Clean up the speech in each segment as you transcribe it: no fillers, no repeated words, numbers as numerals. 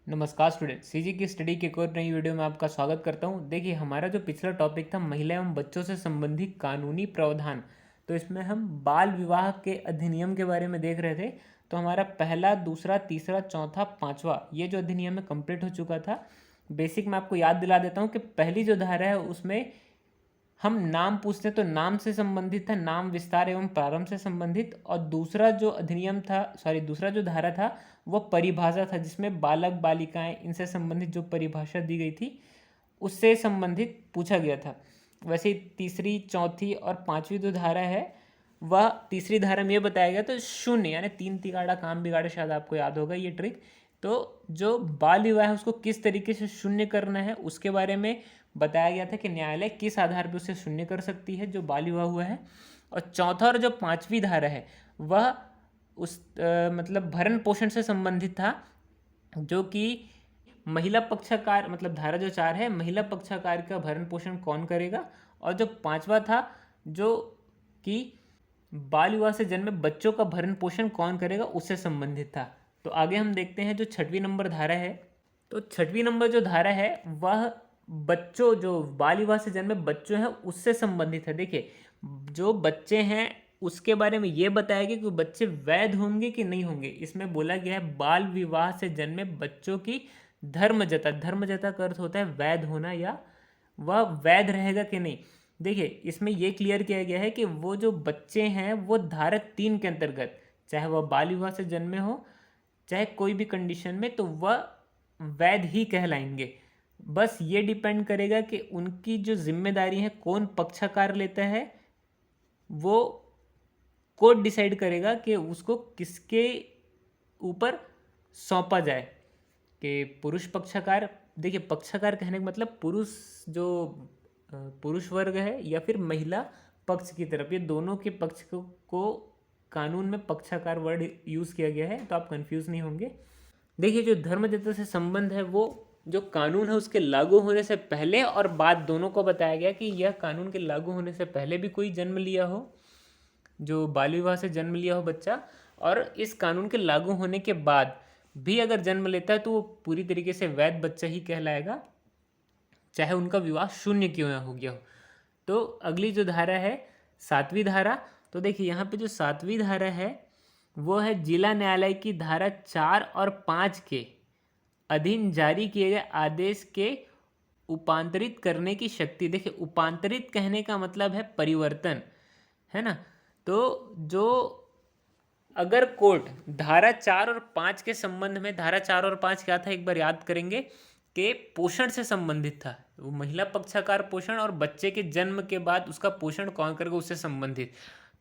नमस्कार student, CG की study के एक और नई वीडियो में आपका स्वागत करता हूं। देखिए, हमारा जो पिछला टॉपिक था महिला एवं बच्चों से संबंधित कानूनी प्रावधान, तो इसमें हम बाल विवाह के अधिनियम के बारे में देख रहे थे। तो हमारा पहला, दूसरा, तीसरा, चौथा, पांचवा ये जो अधिनियम है कंप्लीट हो चुका था। बेसिक मैं आपको याद दिला देता हूँ कि पहली जो धारा है उसमें हम नाम पूछते तो नाम से संबंधित था, नाम विस्तार एवं प्रारंभ से संबंधित। और दूसरा जो अधिनियम था, दूसरा जो धारा था वह परिभाषा था, जिसमें बालक बालिकाएं इनसे संबंधित जो परिभाषा दी गई थी उससे संबंधित पूछा गया था। वैसे ही तीसरी, चौथी और पांचवी जो धारा है, वह तीसरी धारा में ये बताया गया तो शून्य यानी तीन तिगाड़ा काम बिगाड़ा, शायद आपको याद होगा ये ट्रिक। तो जो बाल विवाह है उसको किस तरीके से शून्य करना है उसके बारे में बताया गया था कि न्यायालय किस आधार पर उसे शून्य कर सकती है जो बाल विवाह हुआ है। और चौथा और जो पांचवी धारा है वह मतलब भरण पोषण से संबंधित था, जो कि महिला पक्षकार, मतलब धारा जो 4 है, महिला पक्षकार का भरण पोषण कौन करेगा। और जो पांचवा था जो कि बाल विवाह से जन्मे बच्चों का भरण पोषण कौन करेगा उससे संबंधित था। तो आगे हम देखते हैं जो छठवीं नंबर धारा है। तो छठवीं नंबर जो धारा है वह बच्चों, जो बाल विवाह से जन्मे बच्चों हैं उससे संबंधित है। देखिए, जो बच्चे हैं उसके बारे में ये बताया गया कि बच्चे वैध होंगे कि नहीं होंगे। इसमें बोला गया है बाल विवाह से जन्मे बच्चों की धर्मजता, धर्मजता का अर्थ होता है वैध होना, या वह वैध रहेगा कि नहीं। देखिए, इसमें यह क्लियर किया गया है कि वो जो बच्चे हैं वो धारा 3 के अंतर्गत, चाहे वह बाल विवाह से जन्मे हो चाहे कोई भी कंडीशन में, तो वह वैध ही कहलाएंगे। बस ये डिपेंड करेगा कि उनकी जो जिम्मेदारी है कौन पक्षकार लेता है, वो कोर्ट डिसाइड करेगा कि उसको किसके ऊपर सौंपा जाए। कि पुरुष पक्षकार, देखिए पक्षकार कहने का मतलब पुरुष, जो पुरुष वर्ग है, या फिर महिला पक्ष की तरफ, ये दोनों के पक्ष को कानून में पक्षकार वर्ड यूज़ किया गया है, तो आप कंफ्यूज नहीं होंगे। देखिए, जो धर्मजता से संबंध है वो जो कानून है उसके लागू होने से पहले और बाद दोनों को बताया गया कि यह कानून के लागू होने से पहले भी कोई जन्म लिया हो, जो बाल विवाह से जन्म लिया हो बच्चा, और इस कानून के लागू होने के बाद भी अगर जन्म लेता है तो वो पूरी तरीके से वैध बच्चा ही कहलाएगा, चाहे उनका विवाह शून्य क्यों ना हो गया हो। तो अगली जो धारा है, सातवीं धारा। तो देखिए, यहाँ पे जो सातवीं धारा है वो है जिला न्यायालय की धारा 4 और 5 के अधीन जारी किए गए आदेश के उपांतरित करने की शक्ति। देखिए, उपांतरित कहने का मतलब है परिवर्तन, है ना। तो जो अगर कोर्ट धारा 4 और 5 के संबंध में, धारा 4 और 5 क्या था एक बार याद करेंगे कि पोषण से संबंधित था, वो महिला पक्षकार पोषण और बच्चे के जन्म के बाद उसका पोषण कौन करेगा उससे संबंधित।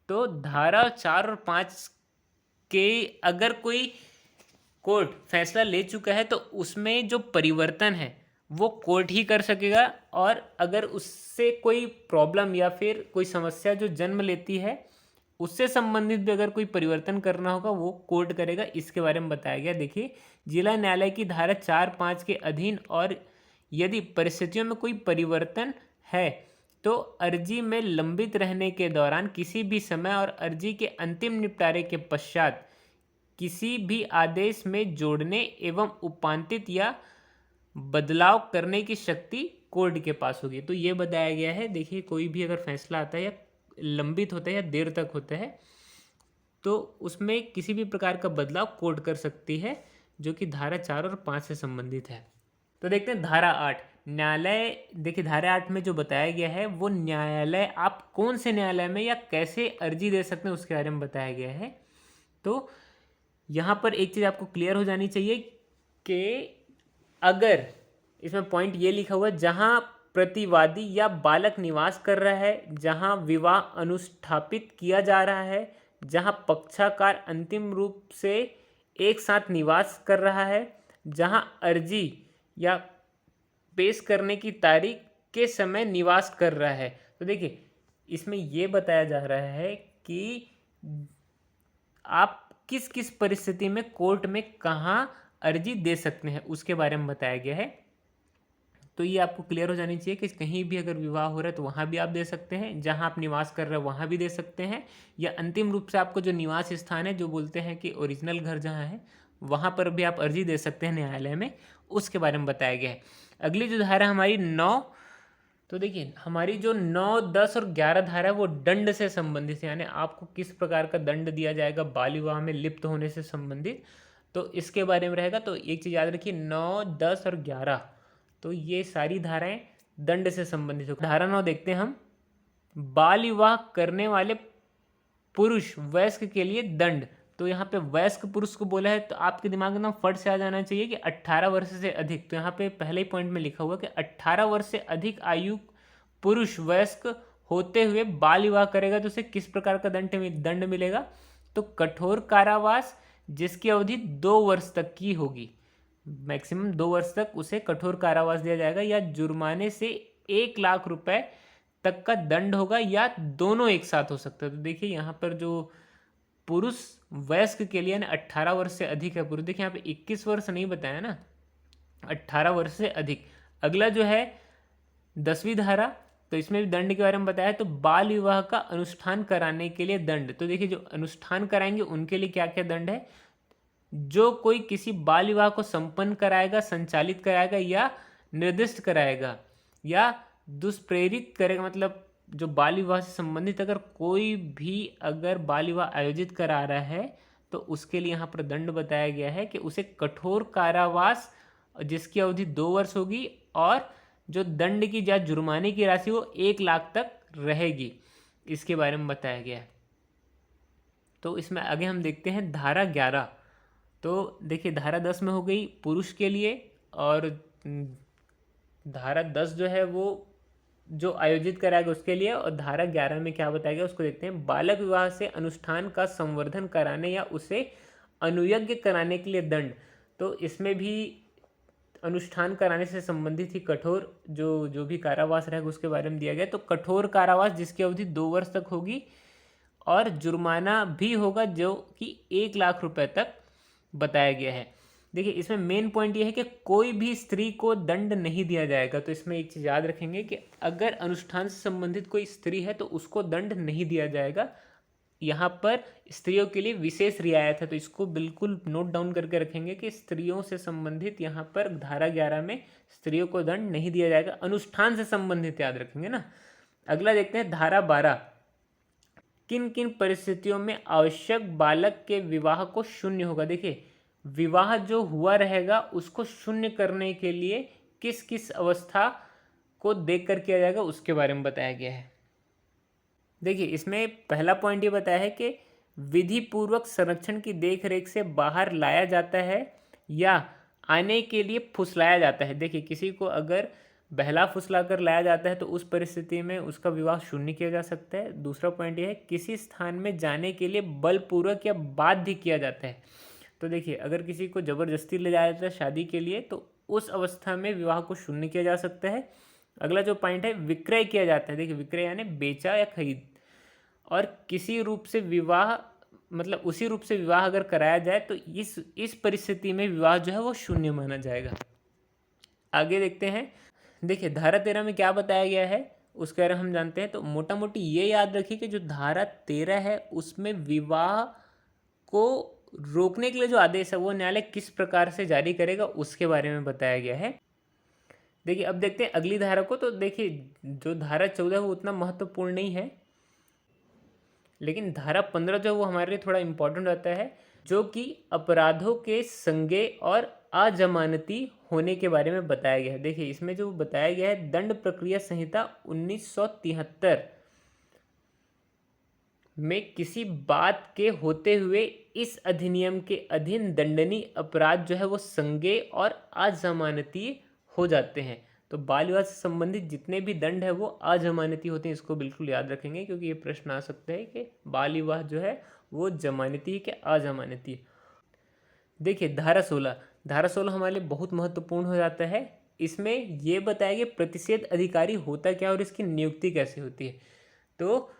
तो धारा 4 और 5 के अगर कोई कोर्ट फैसला ले चुका है तो उसमें जो परिवर्तन है वो कोर्ट ही कर सकेगा, और अगर उससे कोई प्रॉब्लम या फिर कोई समस्या जो जन्म लेती है उससे संबंधित भी अगर कोई परिवर्तन करना होगा वो कोर्ट करेगा। इसके बारे में बताया गया। देखिए, जिला न्यायालय की धारा 4-5 के अधीन, और यदि परिस्थितियों में कोई परिवर्तन है तो अर्जी में लंबित रहने के दौरान किसी भी समय और अर्जी के अंतिम निपटारे के पश्चात किसी भी आदेश में जोड़ने एवं उपांतित या बदलाव करने की शक्ति कोर्ट के पास होगी। तो ये बताया गया है। देखिए, कोई भी अगर फैसला आता है या लंबित होता है या देर तक होता है तो उसमें किसी भी प्रकार का बदलाव कोर्ट कर सकती है, जो कि धारा 4 और 5 से संबंधित है। तो देखते हैं धारा 8, न्यायालय। देखिए, धारा 8 में जो बताया गया है वो न्यायालय, आप कौन से न्यायालय में या कैसे अर्जी दे सकते हैं उसके बारे में बताया गया है। तो यहाँ पर एक चीज़ आपको क्लियर हो जानी चाहिए कि अगर इसमें पॉइंट ये लिखा हुआ है, जहाँ प्रतिवादी या बालक निवास कर रहा है, जहाँ विवाह अनुष्ठापित किया जा रहा है, जहाँ पक्षकार अंतिम रूप से एक साथ निवास कर रहा है, जहाँ अर्जी या पेश करने की तारीख के समय निवास कर रहा है। तो देखिए, इसमें यह बताया जा रहा है कि आप किस किस परिस्थिति में कोर्ट में कहाँ अर्जी दे सकते हैं उसके बारे में बताया गया है। तो ये आपको क्लियर हो जानी चाहिए कि कहीं भी अगर विवाह हो रहा है तो वहाँ भी आप दे सकते हैं, जहाँ आप निवास कर रहे हैं वहाँ भी दे सकते हैं, या अंतिम रूप से आपको जो निवास स्थान है, जो बोलते हैं कि ओरिजिनल घर जहाँ है, वहाँ पर भी आप अर्जी दे सकते हैं न्यायालय में, उसके बारे में बताया गया है। अगली जो धारा हमारी 9, तो देखिए हमारी जो 9, 10 और 11 धारा है वो दंड से संबंधित है, यानी आपको किस प्रकार का दंड दिया जाएगा बाल विवाह में लिप्त होने से संबंधित, तो इसके बारे में रहेगा। तो एक चीज़ याद रखिए, 9, 10 और 11, तो ये सारी धाराएं दंड से संबंधित हो। धारा 9 देखते हैं हम, बाल विवाह करने वाले पुरुष वयस्क के लिए दंड। तो यहाँ पे वयस्क पुरुष को बोला है, तो आपके दिमाग में एकदम फट से आ जाना चाहिए कि 18 वर्ष से अधिक। तो यहाँ पे पहले ही पॉइंट में लिखा हुआ कि 18 वर्ष से अधिक आयु पुरुष वयस्क होते हुए बाल विवाह करेगा तो उसे किस प्रकार का दंड मिलेगा, तो कठोर कारावास जिसकी अवधि 2 वर्ष तक की होगी, मैक्सिमम 2 वर्ष तक उसे कठोर कारावास दिया जाएगा, या जुर्माने से 1 लाख रुपए तक का दंड होगा, या दोनों एक साथ हो सकता है। तो देखिए यहाँ पर जो पुरुष वयस्क के लिए ना 18 वर्ष से अधिक है पुरुष, देखिए यहाँ पे 21 वर्ष नहीं बताया ना, 18 वर्ष से अधिक। अगला जो है 10वीं धारा, तो इसमें भी दंड के बारे में बताया है। तो बाल विवाह का अनुष्ठान कराने के लिए दंड, तो देखिए जो अनुष्ठान कराएंगे उनके लिए क्या क्या दंड है, जो कोई किसी बाल विवाह को संपन्न कराएगा, संचालित कराएगा या निर्दिष्ट कराएगा या दुष्प्रेरित करेगा, मतलब जो बाल विवाह से संबंधित अगर कोई भी अगर बाल विवाह आयोजित करा रहा है तो उसके लिए यहाँ पर दंड बताया गया है कि उसे कठोर कारावास जिसकी अवधि 2 वर्ष होगी, और जो दंड की या जुर्माने की राशि वो 1 लाख तक रहेगी, इसके बारे में बताया गया है। तो इसमें आगे हम देखते हैं धारा 11। तो देखिए धारा 10 में हो गई पुरुष के लिए, और धारा 10 जो है वो जो आयोजित कराएगा उसके लिए, और धारा 11 में क्या बताया गया उसको देखते हैं। बालक विवाह से अनुष्ठान का संवर्धन कराने या उसे अनुयज्ञ कराने के लिए दंड, तो इसमें भी अनुष्ठान कराने से संबंधित ही कठोर जो भी कारावास रहेगा उसके बारे में दिया गया। तो कठोर कारावास जिसकी अवधि 2 वर्ष तक होगी, और जुर्माना भी होगा जो कि 1 लाख रुपए तक बताया गया है। देखिए इसमें मेन पॉइंट ये है कि कोई भी स्त्री को दंड नहीं दिया जाएगा। तो इसमें एक चीज़ याद रखेंगे कि अगर अनुष्ठान से संबंधित कोई स्त्री है तो उसको दंड नहीं दिया जाएगा। यहाँ पर स्त्रियों के लिए विशेष रियायत है, तो इसको बिल्कुल नोट डाउन करके रखेंगे कि स्त्रियों से संबंधित यहाँ पर धारा 11 में स्त्रियों को दंड नहीं दिया जाएगा, अनुष्ठान से संबंधित याद रखेंगे ना। अगला देखते हैं धारा 12, किन किन परिस्थितियों में आवश्यक बालक के विवाह को शून्य होगा। देखिए विवाह जो हुआ रहेगा उसको शून्य करने के लिए किस किस अवस्था को देखकर किया जाएगा उसके बारे में बताया गया है। देखिए इसमें पहला पॉइंट ये बताया है कि विधि पूर्वक संरक्षण की देखरेख से बाहर लाया जाता है या आने के लिए फुसलाया जाता है। देखिए किसी को अगर बहला फुसला कर लाया जाता है तो उस परिस्थिति में उसका विवाह शून्य किया जा सकता है। दूसरा पॉइंट ये है किसी स्थान में जाने के लिए बलपूर्वक या बाध्य किया जाता है। तो देखिए अगर किसी को ज़बरदस्ती ले जाया जाता है शादी के लिए तो उस अवस्था में विवाह को शून्य किया जा सकता है। अगला जो पॉइंट है विक्रय किया जाता है। देखिए विक्रय यानी बेचा या खरीद, और किसी रूप से विवाह मतलब उसी रूप से विवाह अगर कराया जाए तो इस परिस्थिति में विवाह जो है वो शून्य माना जाएगा। आगे देखते हैं। देखिए धारा 13 में क्या बताया गया है उसके बारे में हम जानते हैं। तो मोटा मोटी ये याद रखिए कि जो धारा 13 है उसमें विवाह को रोकने के लिए जो आदेश है वो न्यायालय किस प्रकार से जारी करेगा उसके बारे में बताया गया है। देखिए अब देखते हैं अगली धारा को। तो देखिए जो धारा 14 है वो उतना महत्वपूर्ण नहीं है, लेकिन धारा 15 जो है वो हमारे लिए थोड़ा इम्पोर्टेंट रहता है, जो कि अपराधों के संज्ञेय और अजमानती होने के बारे में बताया गया है। देखिए इसमें जो बताया गया है दंड प्रक्रिया संहिता 1973 में किसी बात के होते हुए इस अधिनियम के अधीन दंडनीय अपराध जो है वो संज्ञेय और अजमानती हो जाते हैं। तो बाल विवाह से संबंधित जितने भी दंड है वो अजमानती होते हैं, इसको बिल्कुल याद रखेंगे क्योंकि ये प्रश्न आ सकता है कि बाल विवाह जो है वो जमानती है कि अजमानती। देखिए धारा 16 हमारे लिए बहुत महत्वपूर्ण हो जाता है। इसमें ये बताया गया प्रतिषेध अधिकारी होता क्या और इसकी नियुक्ति कैसे होती है। तो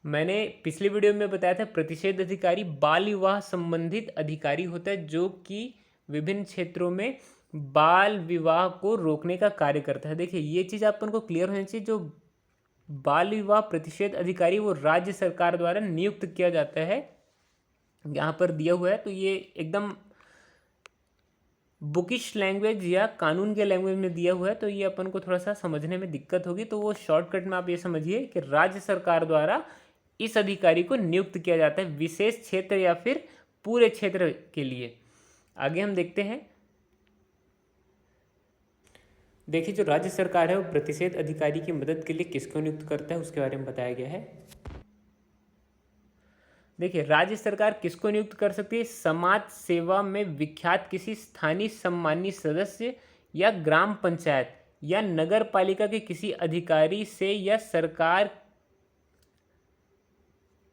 मैंने पिछली वीडियो में बताया था प्रतिषेध अधिकारी बाल विवाह संबंधित अधिकारी होता है जो कि विभिन्न क्षेत्रों में बाल विवाह को रोकने का कार्य करता है। देखिए ये चीज़ अपन को क्लियर होनी चाहिए, जो बाल विवाह प्रतिषेध अधिकारी वो राज्य सरकार द्वारा नियुक्त किया जाता है, यहाँ पर दिया हुआ है। तो ये एकदम बुकिश लैंग्वेज या कानून के लैंग्वेज में दिया हुआ है तो ये अपन को थोड़ा सा समझने में दिक्कत होगी। तो वो शॉर्टकट में आप ये समझिए कि राज्य सरकार द्वारा इस अधिकारी को नियुक्त किया जाता है विशेष क्षेत्र या फिर पूरे क्षेत्र के लिए। आगे हम देखते हैं। देखिए, जो राज्य सरकार है वो प्रतिषेध अधिकारी की मदद के लिए किसको नियुक्त करता है उसके बारे में बताया गया है। देखिए, राज्य सरकार किसको नियुक्त कर सकती है? समाज सेवा में विख्यात किसी स्थानीय सम्मानीय सदस्य या ग्राम पंचायत या नगर पालिका के किसी अधिकारी से या सरकार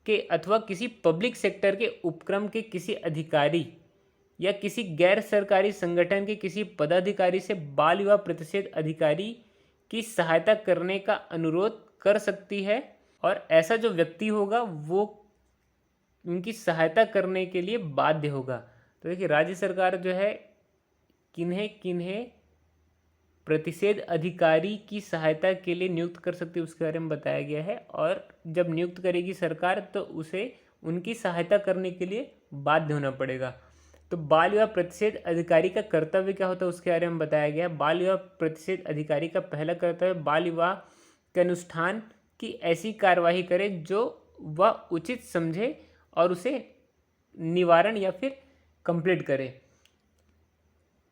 के अथवा किसी पब्लिक सेक्टर के उपक्रम के किसी अधिकारी या किसी गैर सरकारी संगठन के किसी पदाधिकारी से बाल विवाह प्रतिषेध अधिकारी की सहायता करने का अनुरोध कर सकती है। और ऐसा जो व्यक्ति होगा वो उनकी सहायता करने के लिए बाध्य होगा। तो देखिए, राज्य सरकार जो है किन्हें किन्हें प्रतिषेध अधिकारी की सहायता के लिए नियुक्त कर सकती है उसके बारे में बताया गया है। और जब नियुक्त करेगी सरकार तो उसे उनकी सहायता करने के लिए बाध्य होना पड़ेगा। तो बाल विवाह प्रतिषेध अधिकारी का कर्तव्य क्या होता है उसके बारे में बताया गया है। बाल विवाह प्रतिषेध अधिकारी का पहला कर्तव्य बाल विवाह के अनुष्ठान की ऐसी कार्यवाही करे जो वह उचित समझे और उसे निवारण या फिर कंप्लीट करे।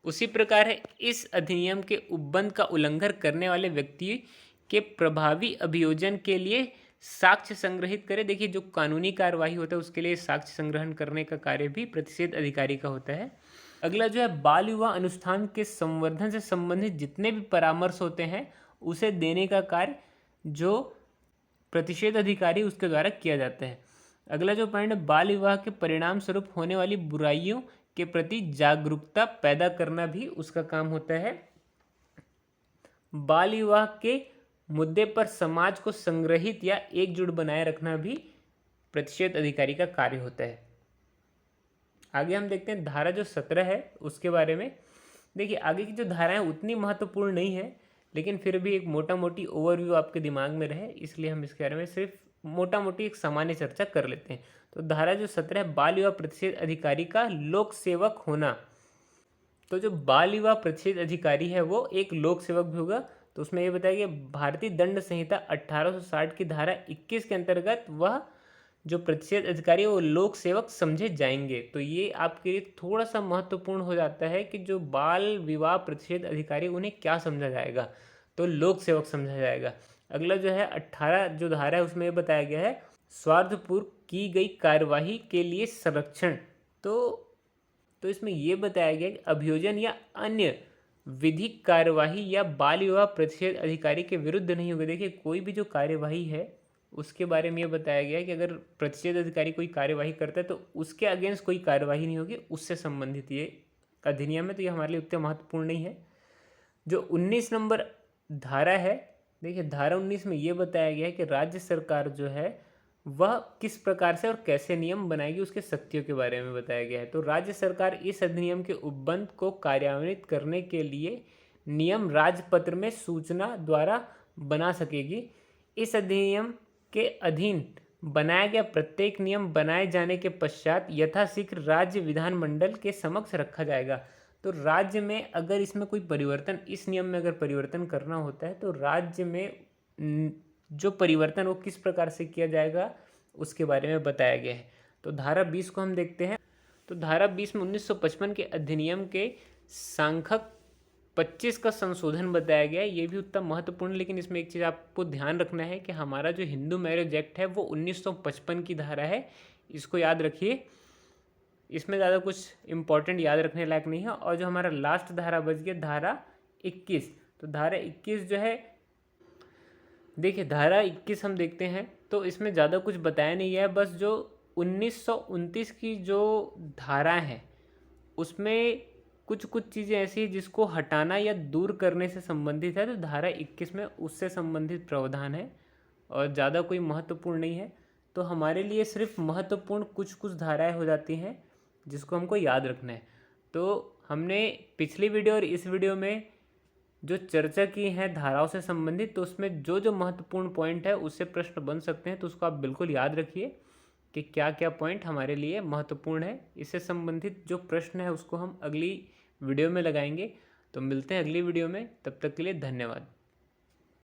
उसी प्रकार है, इस अधिनियम के उपबंध का उल्लंघन करने वाले व्यक्ति के प्रभावी अभियोजन के लिए साक्ष्य संग्रहित करे। देखिए, जो कानूनी कार्यवाही होता है उसके लिए साक्ष्य संग्रहण करने का कार्य भी प्रतिषेध अधिकारी का होता है। अगला जो है, बाल विवाह अनुष्ठान के संवर्धन से संबंधित जितने भी परामर्श होते हैं उसे देने का कार्य जो प्रतिषेध अधिकारी उसके द्वारा किया जाता है। अगला जो पॉइंट है, बाल विवाह के परिणाम स्वरूप होने वाली बुराइयों के प्रति जागरूकता पैदा करना भी उसका काम होता है। बाल विवाह के मुद्दे पर समाज को संग्रहित या एकजुट बनाए रखना भी प्रतिषेध अधिकारी का कार्य होता है। आगे हम देखते हैं धारा जो 17 है उसके बारे में। देखिए, आगे की जो धाराएं उतनी महत्वपूर्ण नहीं है लेकिन फिर भी एक मोटा मोटी ओवरव्यू आपके दिमाग में रहे इसलिए हम इसके बारे में सिर्फ मोटा मोटी एक सामान्य चर्चा कर लेते हैं। तो धारा जो 17 है, बाल विवाह प्रतिषेध अधिकारी का लोक सेवक होना। तो जो बाल विवाह प्रतिषेध अधिकारी है वो एक लोक सेवक भी होगा। तो उसमें ये बताया कि भारतीय दंड संहिता 1860 की धारा 21 के अंतर्गत वह जो प्रतिषेध अधिकारी है वो लोक सेवक समझे जाएंगे। तो ये आपके लिए थोड़ा सा महत्वपूर्ण हो जाता है कि जो बाल विवाह प्रतिषेध अधिकारी उन्हें क्या समझा जाएगा, तो लोक सेवक समझा जाएगा। अगला जो है 18 जो धारा है उसमें ये बताया गया है स्वार्थपूर्व की गई कार्यवाही के लिए संरक्षण। तो इसमें यह बताया गया कि अभियोजन या अन्य विधिक कार्यवाही या बाल विवाह प्रतिषेध अधिकारी के विरुद्ध नहीं होगी। देखिए, कोई भी जो कार्यवाही है उसके बारे में यह बताया गया है कि अगर प्रतिषेध अधिकारी कोई कार्यवाही करता है तो उसके अगेंस्ट कोई कार्यवाही नहीं होगी, उससे संबंधित ये अधिनियम है। तो ये हमारे लिए उतना महत्वपूर्ण नहीं है। जो 19 नंबर धारा है, देखिए धारा 19 में ये बताया गया है कि राज्य सरकार जो है वह किस प्रकार से और कैसे नियम बनाएगी उसके शक्तियों के बारे में बताया गया है। तो राज्य सरकार इस अधिनियम के उपबंध को कार्यान्वित करने के लिए नियम राजपत्र में सूचना द्वारा बना सकेगी। इस अधिनियम के अधीन बनाया गया प्रत्येक नियम बनाए जाने के पश्चात यथाशीघ्र राज्य विधानमंडल के समक्ष रखा जाएगा। तो राज्य में अगर इसमें कोई परिवर्तन, इस नियम में अगर परिवर्तन करना होता है तो राज्य में जो परिवर्तन वो किस प्रकार से किया जाएगा उसके बारे में बताया गया है। तो धारा 20 को हम देखते हैं। तो धारा 20 में 1955 के अधिनियम के सांख्यक 25 का संशोधन बताया गया है। ये भी उतना महत्वपूर्ण, लेकिन इसमें एक चीज़ आपको ध्यान रखना है कि हमारा जो हिंदू मैरिज एक्ट है वो 1955 की धारा है, इसको याद रखिए। इसमें ज़्यादा कुछ इंपॉर्टेंट याद रखने लायक नहीं है। और जो हमारा लास्ट धारा बच गया धारा 21, तो धारा 21 जो है, देखिए धारा 21 हम देखते हैं तो इसमें ज़्यादा कुछ बताया नहीं है। बस जो 1929 की जो धारा है उसमें कुछ चीज़ें ऐसी हैं जिसको हटाना या दूर करने से संबंधित है। तो धारा 21 में उससे संबंधित प्रावधान है और ज़्यादा कोई महत्वपूर्ण नहीं है। तो हमारे लिए सिर्फ महत्वपूर्ण कुछ धाराएं हो जाती हैं जिसको हमको याद रखना है। तो हमने पिछली वीडियो और इस वीडियो में जो चर्चा की है धाराओं से संबंधित, तो उसमें जो महत्वपूर्ण पॉइंट है उससे प्रश्न बन सकते हैं। तो उसको आप बिल्कुल याद रखिए कि क्या क्या पॉइंट हमारे लिए महत्वपूर्ण है। इससे संबंधित जो प्रश्न है उसको हम अगली वीडियो में लगाएंगे। तो मिलते हैं अगली वीडियो में, तब तक के लिए धन्यवाद।